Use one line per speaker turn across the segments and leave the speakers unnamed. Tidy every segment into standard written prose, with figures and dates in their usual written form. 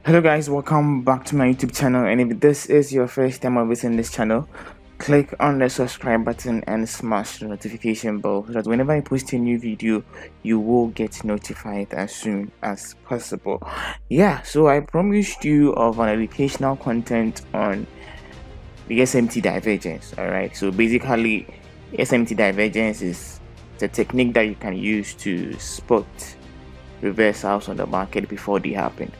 Hello guys, welcome back to my YouTube channel, and if this is your first time of visiting this channel, click on the subscribe button and smash the notification bell so that whenever I post a new video you will get notified as soon as possible. So I promised you of an educational content on the SMT divergence. Alright, so basically SMT divergence is the technique that you can use to spot reversals on the market before they happen.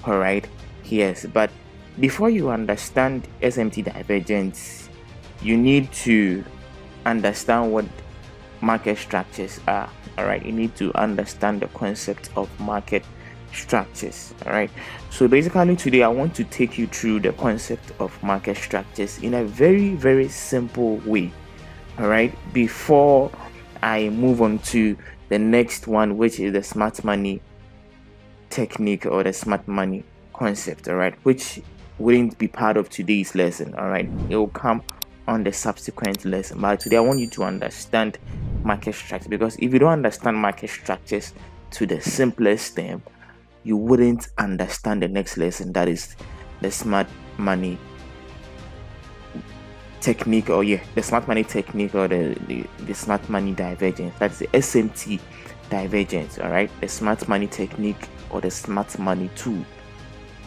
Alright, yes, but before you understand SMT divergence, you need to understand what market structures are. Alright, you need to understand the concept of market structures. Alright, so basically today I want to take you through the concept of market structures in a very simple way. Alright, before I move on to the next one, which is the smart money technique or the smart money concept, all right, which wouldn't be part of today's lesson. All right, it will come on the subsequent lesson, but today I want you to understand market structures, because if you don't understand market structures to the simplest term, you wouldn't understand the next lesson, that is the smart money technique, or the smart money technique, or the smart money divergence. That's the SMT divergence. All right, the smart money technique or the smart money tool.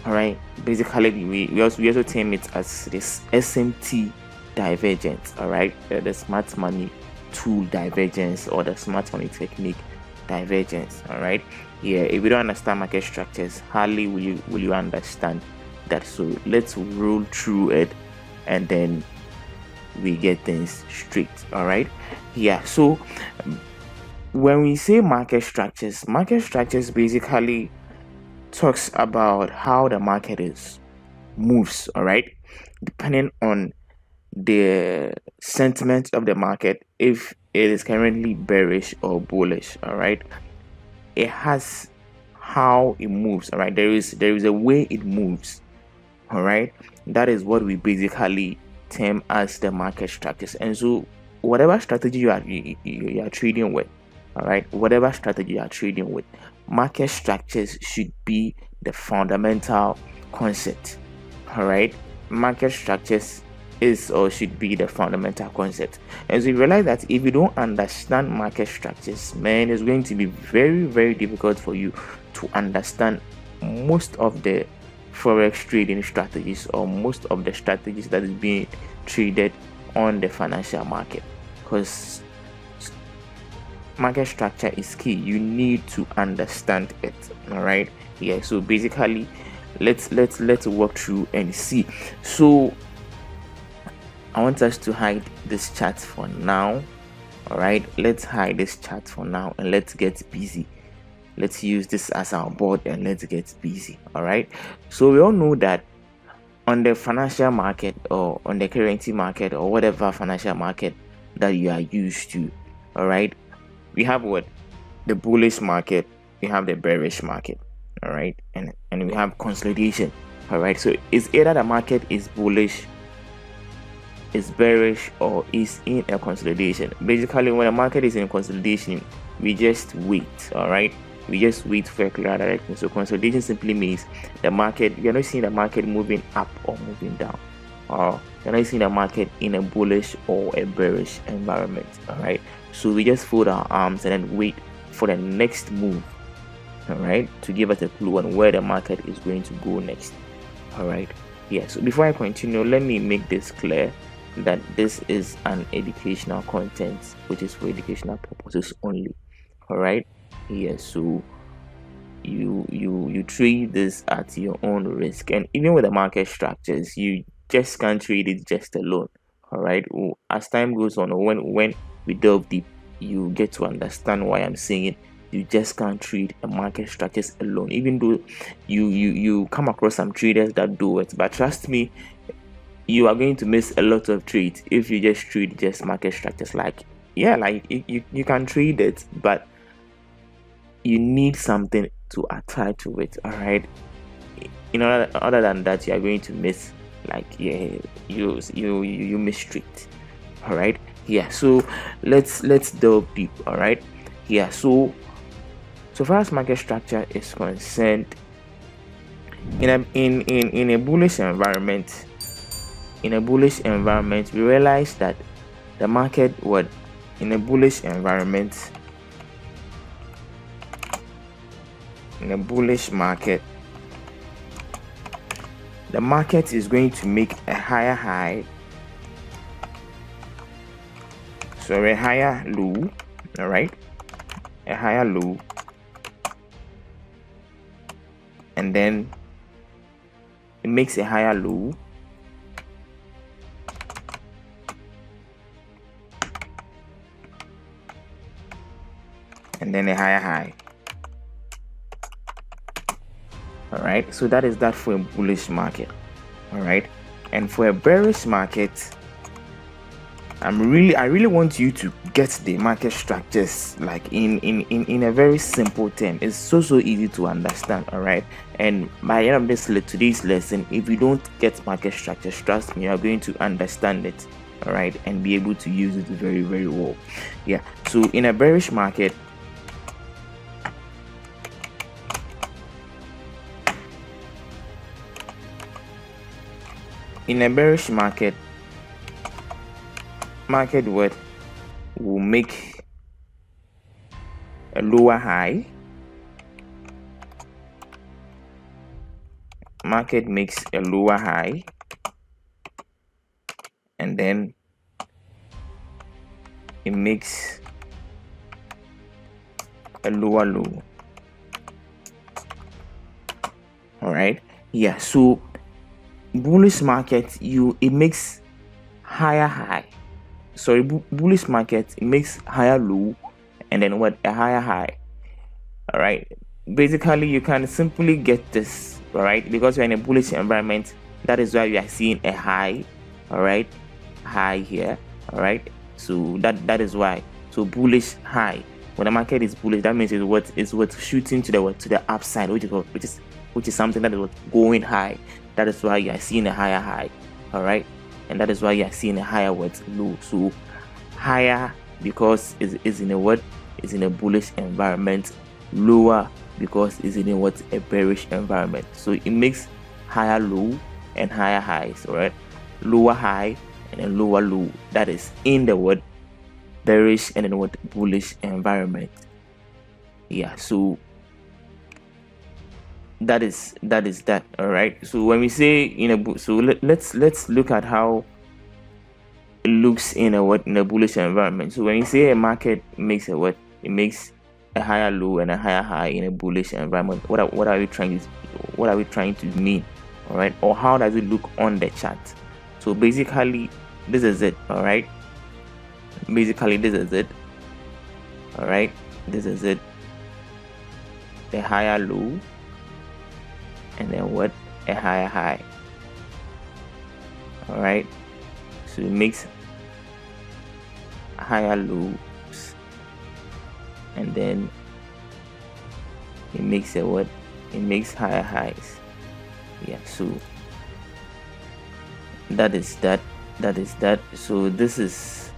All right, basically we also term it as this SMT divergence. All right, the smart money tool divergence or the smart money technique divergence. All right, if you don't understand market structures, hardly will you understand that. So let's roll through it and then we get things straight. All right, so when we say market structures basically talks about how the market moves, all right, depending on the sentiment of the market, if it is currently bearish or bullish. All right, it has how it moves. All right, there is a way it moves. All right, that is what we basically term as the market structures. And so whatever strategy you are trading with, all right, whatever strategy you are trading with, market structures should be the fundamental concept. All right, market structures is or should be the fundamental concept. And so you realize that if you don't understand market structures, man, it's going to be very difficult for you to understand most of the forex trading strategies, or most of the strategies that is being traded on the financial market, because market structure is key. You need to understand it. All right, so basically let's walk through and see. So I want us to hide this chart for now. All right, let's hide this chart for now and let's get busy. Let's use this as our board and let's get busy. All right, so we all know that on the financial market, or on the currency market, or whatever financial market that you are used to, all right, we have what? The bullish market, we have the bearish market. All right, and we have consolidation. All right, so it's either the market is bullish, is bearish, or is in a consolidation. Basically, when the market is in consolidation, we just wait. All right, we just wait for a clear direction. So consolidation simply means the market, you're not seeing the market moving up or moving down, or you're not seeing the market in a bullish or a bearish environment. All right, so we just fold our arms and then wait for the next move, all right, to give us a clue on where the market is going to go next. All right, so before I continue, let me make this clear that this is an educational content, which is for educational purposes only. All right, so you trade this at your own risk, and even with the market structures, you just can't trade it just alone. All right, as time goes on, or when we delve deep, you get to understand why I'm saying it. You just can't trade the market structures alone, even though you come across some traders that do it, but trust me, you are going to miss a lot of trades if you just trade just market structures. Like you can trade it, but you need something to attach to it. All right, other than that, you are going to miss, like, you miss trades. All right, so let's delve deep. All right, so far as market structure is concerned, In a bullish environment, we realize that the market would, in a bullish environment, in a bullish market, the market is going to make a higher high, so a higher low, all right, a higher low, and then it makes a higher low, and then a higher high. All right, so that is that for a bullish market. All right, and for a bearish market, I really want you to get the market structures like in a very simple term. It's so easy to understand. All right, and by the end of today's lesson, if you don't get market structures, trust me, you are going to understand it. All right, and be able to use it very well. Yeah, so in a bearish market, market what will make a lower high. Market makes a lower high, and then it makes a lower low. All right, yeah, so bullish market, it makes higher high. Sorry, bullish market, it makes higher low, and then what, a higher high. All right, basically you can simply get this, all right, because you're in a bullish environment. That is why we are seeing a high, all right, high here. All right, so that is why. So bullish high, when the market is bullish, that means it's what shooting to the upside, which is something that is going high. That is why you are seeing a higher high. All right, and that is why you are seeing a higher low. So higher because is in a bullish environment, lower because it's in a bearish environment. So it makes higher low and higher highs. All right, lower high and a lower low. That is in the bearish and in bullish environment. Yeah, so that is that. All right, so when we say so let's look at how it looks in a bullish environment. So when you say a market makes it makes a higher low and a higher high in a bullish environment, what are we trying to mean? All right, or how does it look on the chart? So basically this is it. All right, basically this is it. All right, this is it, the higher low, and then a higher high. All right, so it makes higher lows, and then it makes it makes higher highs. Yeah, so that is that. So this is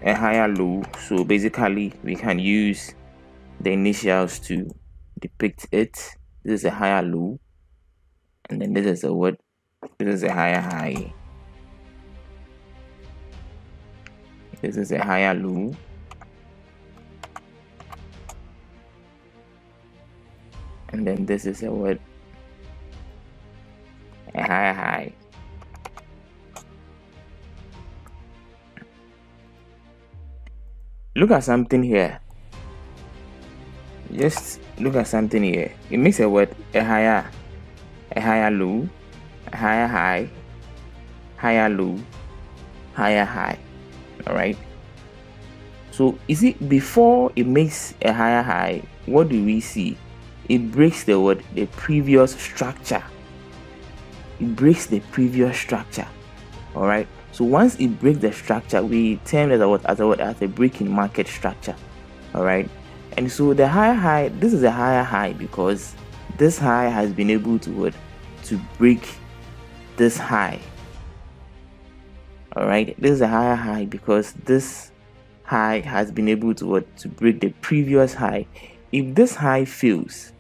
a higher low. So basically we can use the initials to depict it. This is a higher low, and then this is a higher high. This is a higher low, and then this is a higher high. Look at something here. Just look at something here. It makes a higher low, a higher high, higher low, higher high. All right, so you see, before it makes a higher high, what do we see? It breaks the previous structure. It breaks the previous structure. All right, so once it breaks the structure, we term it as a break in market structure. All right, and so the higher high, this is a higher high because this high has been able to break this high. All right, this is a higher high because this high has been able to break the previous high. If this high fails,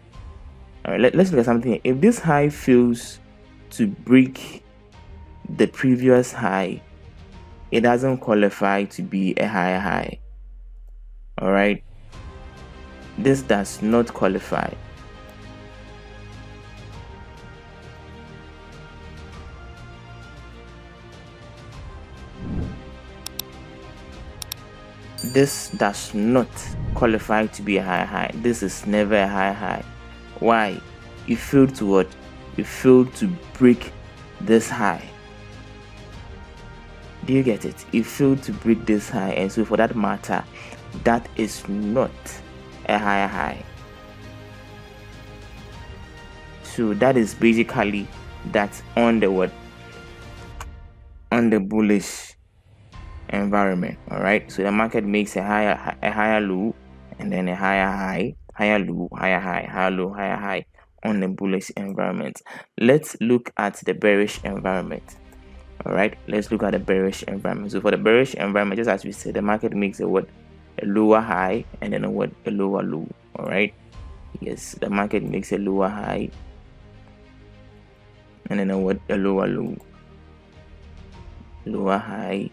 All right, let's look at something. If this high fails to break the previous high, it doesn't qualify to be a higher high. All right, this does not qualify. This does not qualify to be a higher high. This is never a higher high. Why? You failed to what? You failed to break this high. Do you get it? You failed to break this high, and so for that matter, that is not a higher high. So that is basically that on the what? On the bullish environment. All right, so the market makes a higher low and then a higher high, higher low, higher high, higher low, higher high on the bullish environment. Let's look at the bearish environment. All right, let's look at the bearish environment. So for the bearish environment, just as we said, the market makes a what? A lower high and then a what? A lower low. All right, yes, the market makes a lower high and then a what? A lower low. Lower high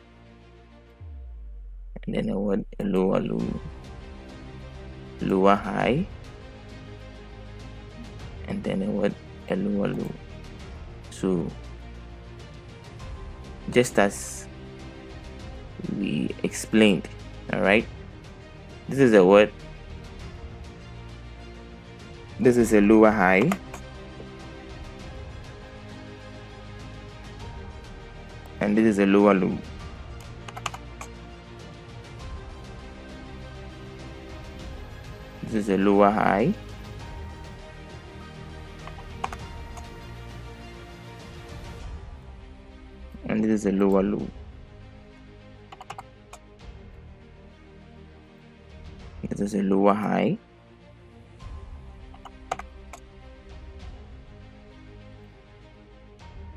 and then a what? A lower low. Lower high and then a what? A lower low. So just as we explained, all right, this is a what? This is a lower high and this is a lower low. This is a lower high and this is a lower low. This is a lower high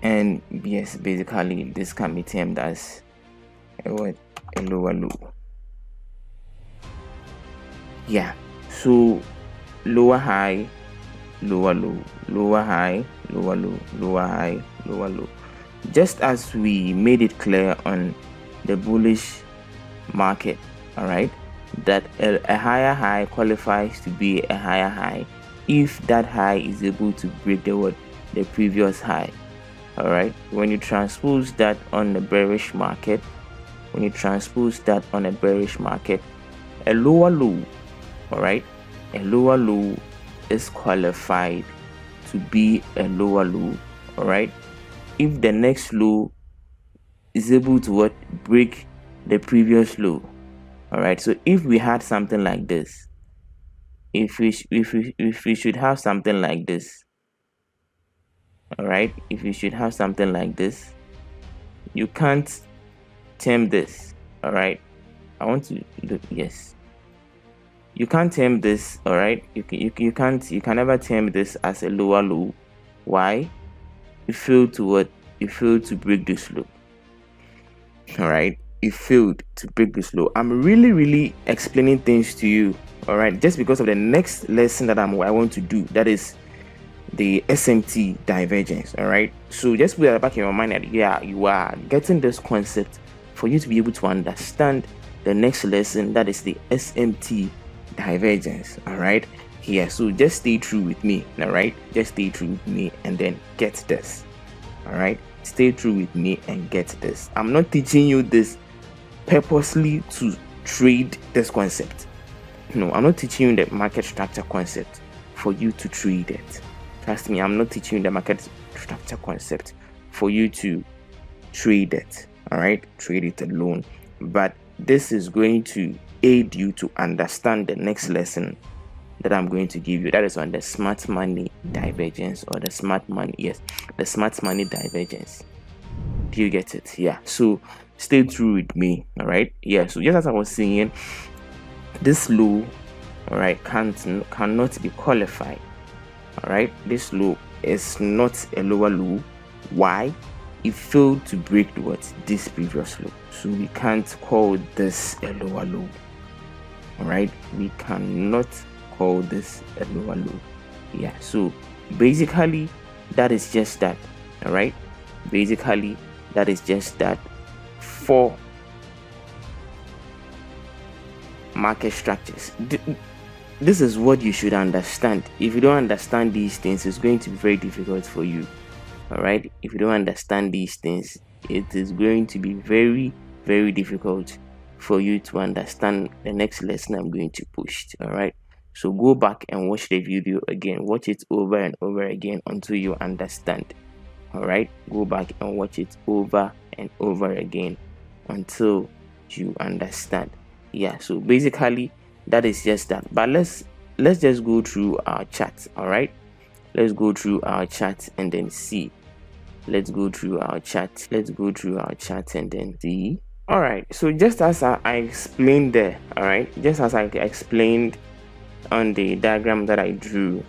and yes, basically this can be termed as a what? A lower low. Yeah, so lower high, lower low, lower high, lower low, lower high, lower low. Just as we made it clear on the bullish market, all right, that a higher high qualifies to be a higher high if that high is able to break the what? The previous high. All right, when you transpose that on the bearish market, when you transpose that on a bearish market, a lower low, all right, a lower low is qualified to be a lower low, all right, if the next low is able to what? Break the previous low. All right, so if we had something like this, if we should have something like this, all right, if we should have something like this, you can't term this, all right, I want to do, yes, you can't term this, all right, you can never term this as a lower low. Why? You failed to what? You failed to break this low. All right, you failed to break this low. I'm really explaining things to you, all right, just because of the next lesson that I want to do, that is the SMT divergence. All right, so just put that back in your mind that yeah, you are getting this concept for you to be able to understand the next lesson, that is the SMT divergence. All right, here, so just stay true with me. All right, just stay true with me and then get this. All right, stay true with me and get this. I'm not teaching you this purposely to trade this concept. No, I'm not teaching you the market structure concept for you to trade it. Trust me, I'm not teaching you the market structure concept for you to trade it. All right, trade it alone. But this is going to aid you to understand the next lesson that I'm going to give you, that is on the smart money divergence, or the smart money, yes, the smart money divergence. Do you get it? Yeah, so stay true with me. All right, yeah, so just as I was saying, this low, all right, cannot be qualified. All right, this low is not a lower low. Why? It failed to break what? This previous low, so we can't call this a lower low. All right, we cannot call this a lower low. Yeah, so basically that is just that. All right, basically that is just that for market structures. This is what you should understand. If you don't understand these things, it's going to be very difficult for you. All right, if you don't understand these things, it is going to be very, very difficult for you to understand the next lesson I'm going to push. All right, so go back and watch the video again, watch it over and over again until you understand. All right, go back and watch it over and over again until you understand. Yeah, so basically that is just that. But let's just go through our chat. All right, let's go through our chat and then see. Let's go through our chat. Let's go through our chat and then see. All right, so just as I explained there, all right, just as I explained on the diagram that I drew,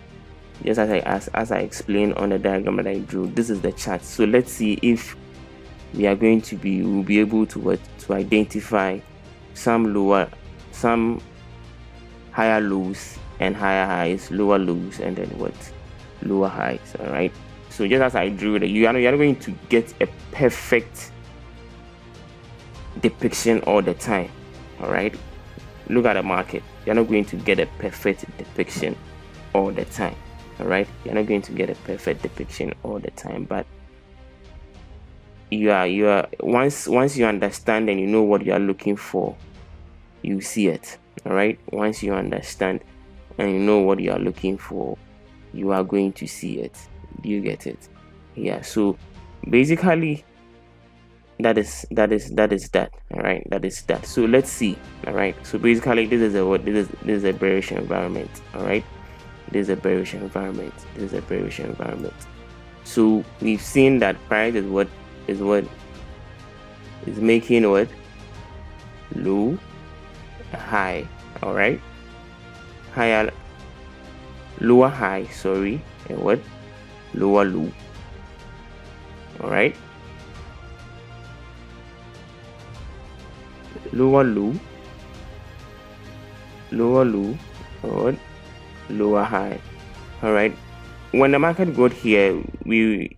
just as I explained on the diagram that I drew, this is the chart. So let's see if we'll be able to identify some higher lows and higher highs, lower lows, and then lower highs. All right, so just as I drew it, you are not going to get a perfect depiction all the time. All right, look at the market. You're not going to get a perfect depiction all the time. All right, you're not going to get a perfect depiction all the time, but you are once you understand and you know what you are looking for, you see it. All right, once you understand and you know what you are looking for, you are going to see it. Do you get it? Yeah, so basically that is that. All right, that is that. So let's see. All right, so basically this is a bearish environment. All right, this is a bearish environment. This is a bearish environment. So we've seen that price is making what low, high. All right, higher, lower high, sorry, and what lower low. All right, lower low, or lower high. All right, when the market got here, we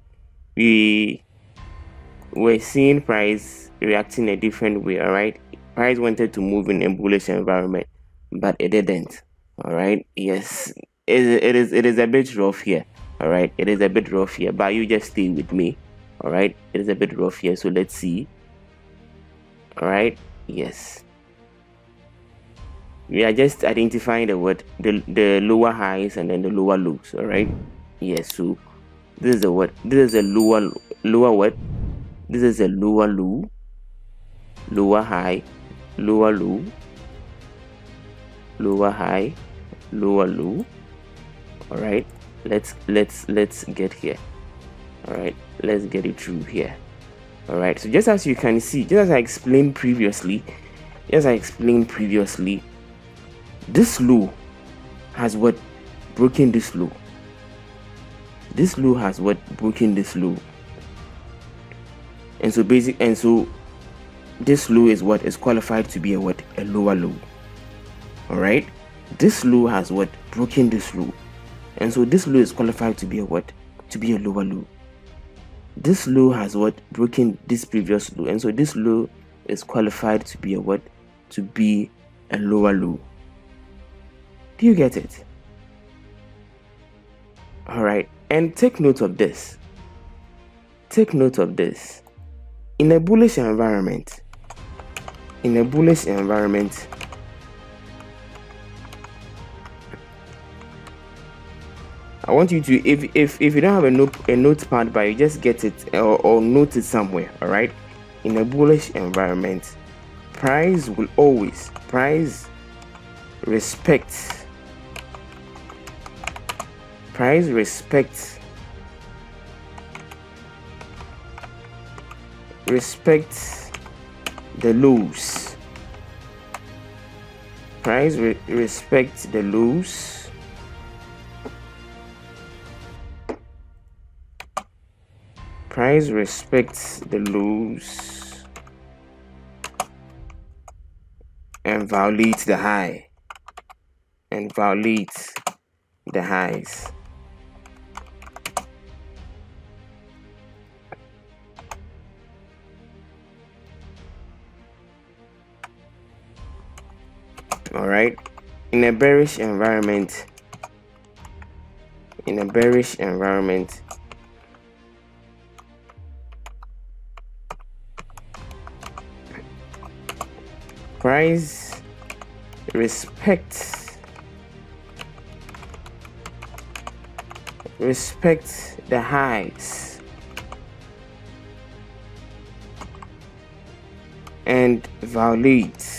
were seeing price reacting a different way. All right, price wanted to move in a bullish environment, but it didn't. All right, yes, it is a bit rough here. All right, it is a bit rough here, but you just stay with me. All right, it is a bit rough here, so let's see. All right, yes, we are just identifying the lower highs and then the lower lows. All right, yes, so this is a lower what this is a lower low, lower high, lower low, lower high, lower low. All right, let's get here. All right, let's get it through here. All right, so just as you can see, just as I explained previously, this low has broken this low. This low has broken this low, and so this low is qualified to be a lower low. All right, this low has broken this low, and so this low is qualified to be a lower low. This low has broken this previous low, and so this low is qualified to be a lower low. Do you get it? All right, and take note of this. In a bullish environment, I want you to, if you don't have a notepad, but you just get it or note it somewhere. All right, in a bullish environment, price respects the lows. Price respects the lows. Price respects the lows and violates the high and violates the highs.
All right, in a bearish environment, price respect the highs and violate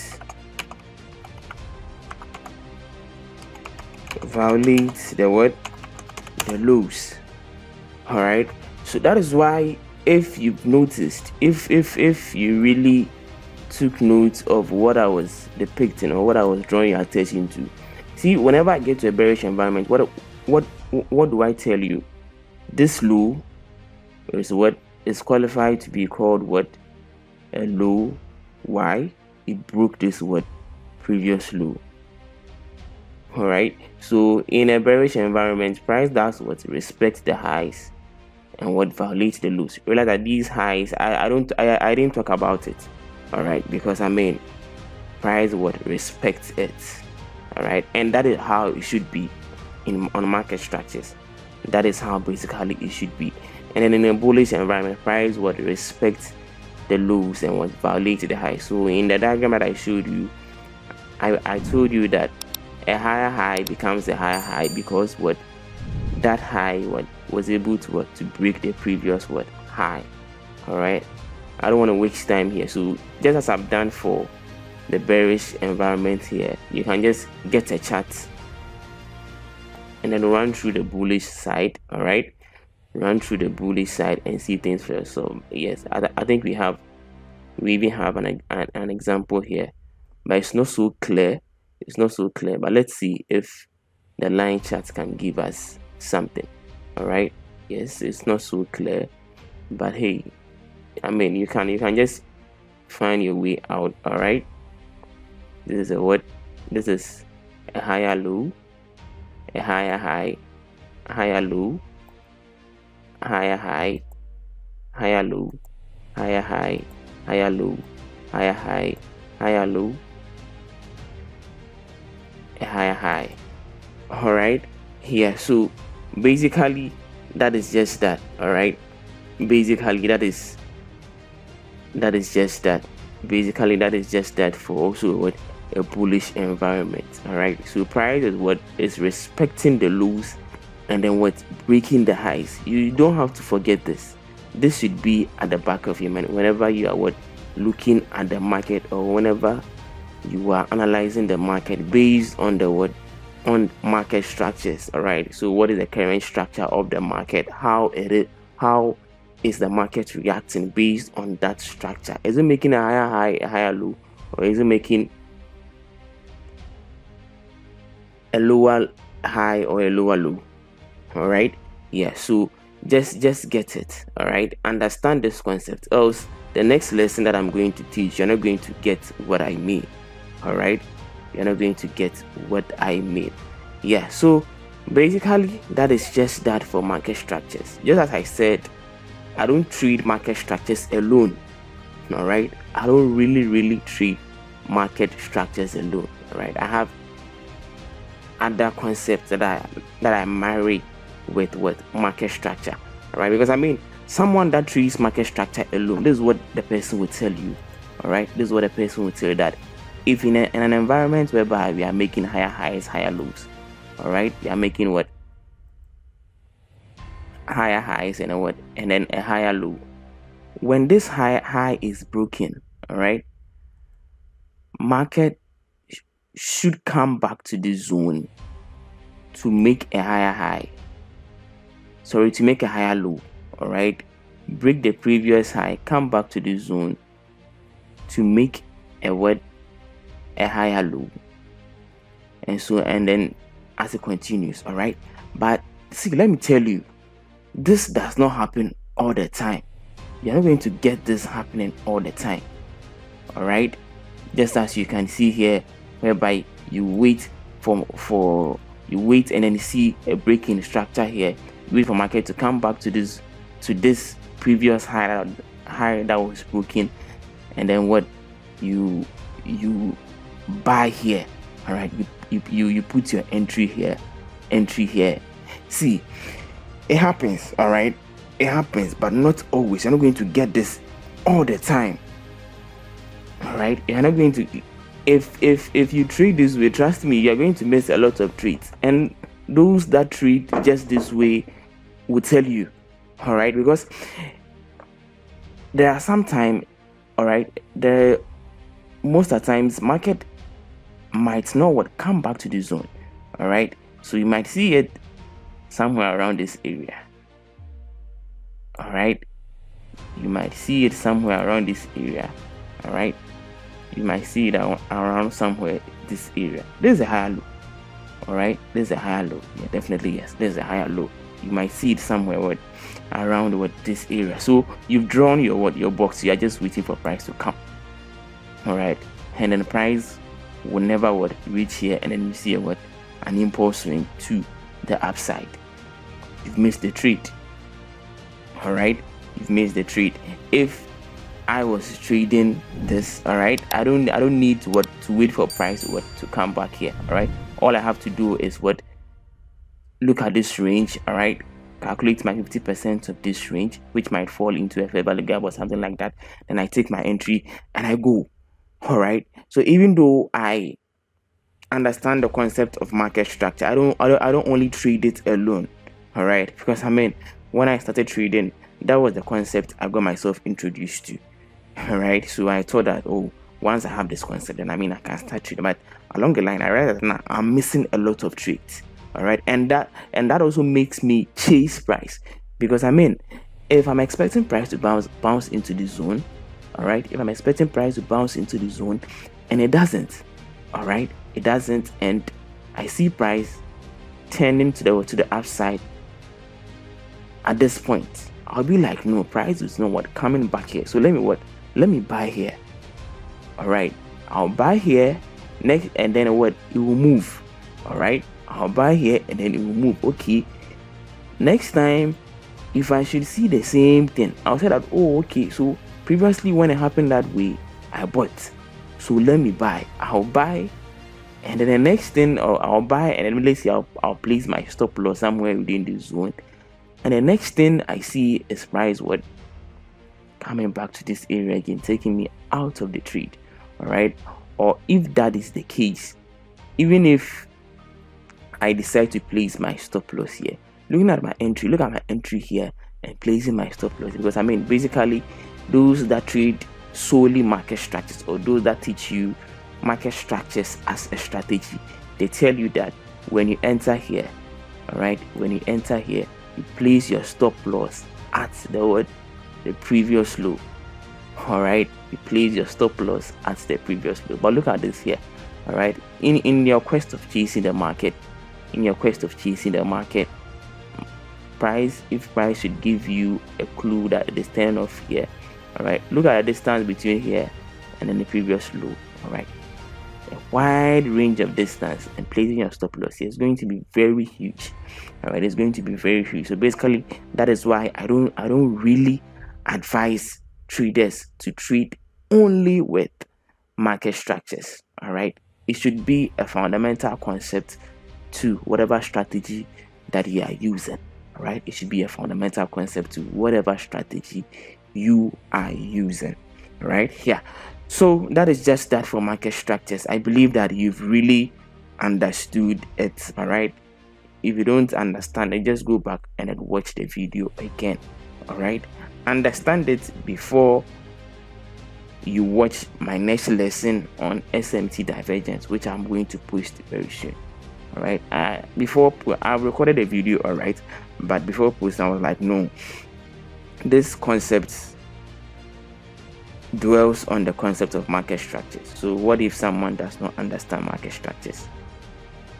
the what? The lows. All right, so that is why, if you've noticed, if you really took note of what I was depicting or what I was drawing your attention to, see, whenever I get to a bearish environment, what do I tell you? This low is what is qualified to be called what? A low. Why? It broke this what? Previous low. All right, so in a bearish environment, price does what? Respect the highs and what? Violate the lows. Realize that these highs, I didn't talk about it. All right, because I mean, price what? Respects it. All right, and that is how it should be on market structures. That is how basically it should be. And then in a bullish environment, price what? Respect the lows and what? Violate the highs. So in the diagram that I showed you, I told you that a higher high becomes a higher high because what? That high what? Was able to what? To break the previous what? High. All right, I don't want to waste time here, so just as I've done for the bearish environment here, you can just get a chart and then run through the bullish side. All right, run through the bullish side and see things for yourself. Yes, I think we even have an example here, but it's not so clear. But let's see if the line chart can give us something. All right, yes, it's not so clear, but hey, I mean, you can just find your way out. All right, this is a what? This is a higher low, a higher high, higher low, higher high, higher low, higher high, higher low, higher high, higher low, a higher high. All right, here. So basically, that is just that. All right, basically that is just that. Basically, that is just that for also what? A bullish environment. All right, so price is what? Is respecting the lows and then what? Breaking the highs. You don't have to forget this. This should be at the back of your mind whenever you are what? Looking at the market, or whenever you are analyzing the market based on the what? On market structures. All right, so what is the current structure of the market? How is the market reacting based on that structure? Is it making a higher high, a higher low, or is it making a lower high or a lower low? All right, yeah, so just get it. All right, understand this concept, else the next lesson that I'm going to teach, you're not going to get what I mean. All right, you're not going to get what I mean. Yeah, so basically that is just that for market structures. Just as I said, I don't trade market structures alone. All right, I don't really trade market structures alone. All right, I have other concepts that I marry with what? Market structure. All right, because I mean, someone that trades market structure alone, this is what the person will tell you. All right, this is what the person will tell you, that if in an environment whereby we are making higher highs, higher lows, all right, we are making what? Higher highs and what? And then a higher low. When this high is broken, all right, market should come back to the zone to make a higher high. Sorry, to make a higher low. All right, break the previous high, come back to the zone to make a what? A higher low. And so, and then as it continues. All right, but see, let me tell you, this does not happen all the time. You're not going to get this happening all the time. All right, just as you can see here, whereby you wait you wait and then you see a break in structure here, you wait for market to come back to this previous high that was broken, and then what? You buy here, All right, you put your entry here. See, it happens. All right, it happens, but not always. You're not going to get this all the time. All right, you're not going to. If you trade this way, trust me, you're going to miss a lot of trades, and those that trade just this way will tell you. All right, because there are some time, all right, there most of the times market might not come back to the zone. All right, so you might see it somewhere around this area. All right, you might see it somewhere around this area. All right, you might see it around somewhere this area. There's a higher low. All right, there's a higher low. Yeah, definitely yes, there's a higher low. You might see it somewhere around this area. So you've drawn your box. You are just waiting for price to come. All right, and then the price will never reach here, and then you see an impulse swing to the upside. You've missed the trade. All right, you've missed the trade. If I was trading this, all right, I don't need to wait for price to come back here. All right, all I have to do is look at this range. All right, calculate my 50% of this range, which might fall into a fair value gap or something like that. Then I take my entry and I go. All right, so even though I understand the concept of market structure, I don't only trade it alone. All right, because I mean, when I started trading, that was the concept I got myself introduced to. All right, so I thought that, oh, once I have this concept, then I can start trading. But along the line, I realized that now I'm missing a lot of trades. All right, and that also makes me chase price, because I mean, if I'm expecting price to bounce into the zone, all right, if I'm expecting price to bounce into the zone and it doesn't, all right, it doesn't, and I see price turning to the upside at this point, I'll be like, no, price is not coming back here, so let me buy here. All right, I'll buy here next, and then it will move. All right, I'll buy here and then it will move. Okay, next time if I should see the same thing, I'll say that, oh, okay, so previously when it happened that way, I bought, so let me buy. I'll buy, and then the next thing, I'll buy, and then let's see, I'll place my stop loss somewhere within the zone, and the next thing I see is price coming back to this area again, taking me out of the trade. All right, or if that is the case, even if I decide to place my stop loss here, look at my entry here and placing my stop loss, because I mean, basically those that trade solely market structures, or those that teach you market structures as a strategy, they tell you that when you enter here, all right, when you enter here, you place your stop loss at the previous low. All right, you place your stop loss at the previous low. But look at this here. All right, in your quest of chasing the market, if price should give you a clue that it is turning off here, all right, look at the distance between here and then the previous low. All right, a wide range of distance, and placing your stop loss here is going to be very huge. All right, it's going to be very huge. So basically, that is why I don't really advise traders to trade only with market structures. All right, it should be a fundamental concept to whatever strategy that you are using. All right, it should be a fundamental concept to whatever strategy you are using. All right, yeah. So that is just that for market structures. I believe that you've really understood it. All right, if you don't understand it, just go back and then watch the video again. All right, understand it before you watch my next lesson on SMT divergence, which I'm going to post very soon. All right, before I recorded a video, all right, but before posting I was like, no, this concept dwells on the concept of market structures. So what if someone does not understand market structures?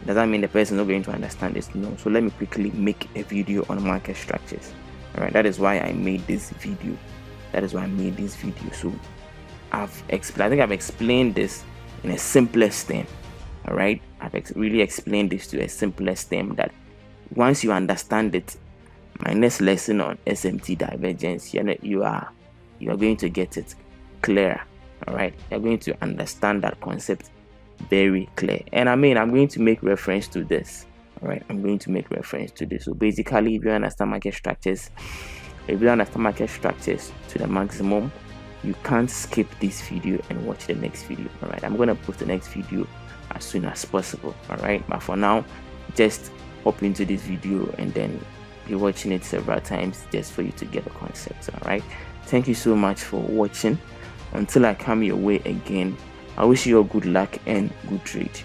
Does that mean the person is not going to understand this? No. So let me quickly make a video on market structures. All right, that is why I made this video. So I think I've explained this in a simplest term. All right, I've really explained this to a simplest term, that once you understand it, my next lesson on SMT divergence, you are going to get it clearer. All right, you're going to understand that concept very clear. And I mean, I'm going to make reference to this. All right, I'm going to make reference to this. So basically, if you understand market structures to the maximum, you can't skip this video and watch the next video. All right, I'm going to post the next video as soon as possible. All right, but for now, just hop into this video and then be watching it several times just for you to get the concept. All right, thank you so much for watching. Until I come your way again, I wish you all good luck and good trade.